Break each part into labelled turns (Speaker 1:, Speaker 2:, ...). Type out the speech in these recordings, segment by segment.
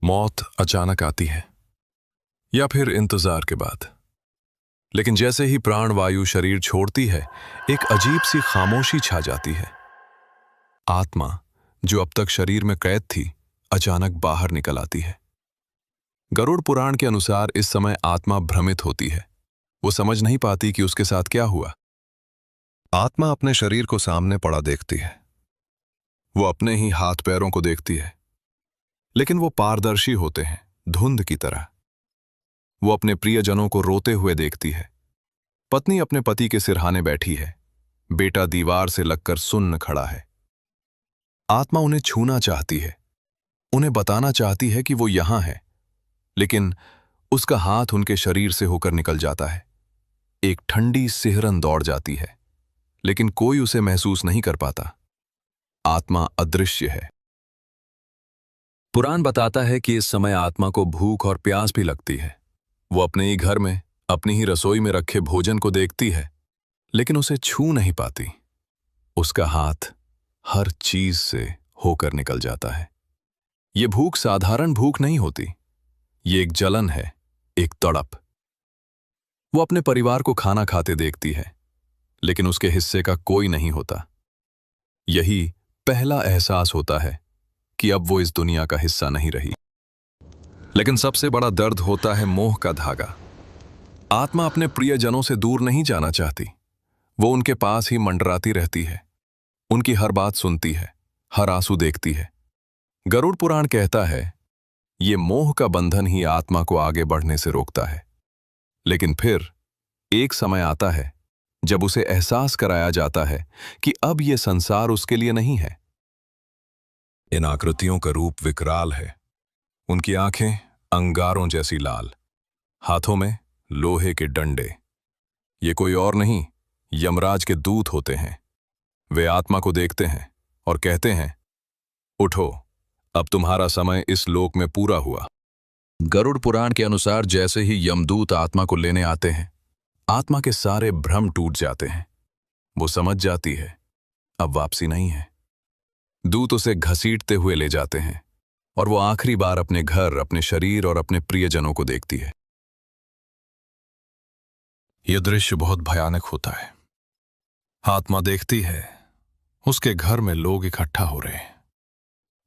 Speaker 1: मौत अचानक आती है या फिर इंतजार के बाद। लेकिन जैसे ही प्राणवायु शरीर छोड़ती है, एक अजीब सी खामोशी छा जाती है। आत्मा जो अब तक शरीर में कैद थी, अचानक बाहर निकल आती है। गरुड़ पुराण के अनुसार इस समय आत्मा भ्रमित होती है। वो समझ नहीं पाती कि उसके साथ क्या हुआ। आत्मा अपने शरीर को सामने पड़ा देखती है। वो अपने ही हाथ पैरों को देखती है, लेकिन वो पारदर्शी होते हैं, धुंध की तरह। वो अपने प्रियजनों को रोते हुए देखती है। पत्नी अपने पति के सिरहाने बैठी है, बेटा दीवार से लगकर सुन्न खड़ा है। आत्मा उन्हें छूना चाहती है, उन्हें बताना चाहती है कि वो यहां है, लेकिन उसका हाथ उनके शरीर से होकर निकल जाता है। एक ठंडी सिहरन दौड़ जाती है, लेकिन कोई उसे महसूस नहीं कर पाता। आत्मा अदृश्य है। पुराण बताता है कि इस समय आत्मा को भूख और प्यास भी लगती है। वो अपने ही घर में, अपनी ही रसोई में रखे भोजन को देखती है, लेकिन उसे छू नहीं पाती। उसका हाथ हर चीज से होकर निकल जाता है। ये भूख साधारण भूख नहीं होती, ये एक जलन है, एक तड़प। वो अपने परिवार को खाना खाते देखती है, लेकिन उसके हिस्से का कोई नहीं होता। यही पहला एहसास होता है कि अब वो इस दुनिया का हिस्सा नहीं रही। लेकिन सबसे बड़ा दर्द होता है मोह का धागा। आत्मा अपने प्रियजनों से दूर नहीं जाना चाहती। वो उनके पास ही मंडराती रहती है, उनकी हर बात सुनती है, हर आंसू देखती है। गरुड़ पुराण कहता है, ये मोह का बंधन ही आत्मा को आगे बढ़ने से रोकता है। लेकिन फिर एक समय आता है जब उसे एहसास कराया जाता है कि अब यह संसार उसके लिए नहीं है। इन आकृतियों का रूप विकराल है। उनकी आंखें अंगारों जैसी लाल, हाथों में लोहे के डंडे। ये कोई और नहीं, यमराज के दूत होते हैं। वे आत्मा को देखते हैं और कहते हैं, उठो, अब तुम्हारा समय इस लोक में पूरा हुआ। गरुड़ पुराण के अनुसार जैसे ही यमदूत आत्मा को लेने आते हैं, आत्मा के सारे भ्रम टूट जाते हैं। वो समझ जाती है, अब वापसी नहीं है। दूत उसे घसीटते हुए ले जाते हैं और वो आखिरी बार अपने घर, अपने शरीर और अपने प्रियजनों को देखती है। यह दृश्य बहुत भयानक होता है। आत्मा देखती है, उसके घर में लोग इकट्ठा हो रहे हैं।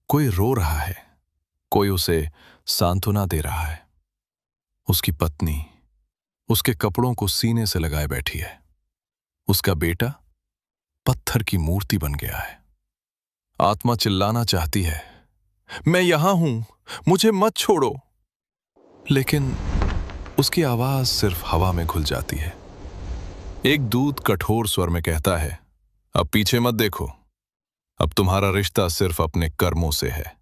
Speaker 1: कोई रो रहा है, कोई उसे सांत्वना दे रहा है। उसकी पत्नी उसके कपड़ों को सीने से लगाए बैठी है। उसका बेटा पत्थर की मूर्ति बन गया है। आत्मा चिल्लाना चाहती है, मैं यहां हूं, मुझे मत छोड़ो। लेकिन उसकी आवाज सिर्फ हवा में घुल जाती है। एक दूत कठोर स्वर में कहता है, अब पीछे मत देखो, अब तुम्हारा रिश्ता सिर्फ अपने कर्मों से है।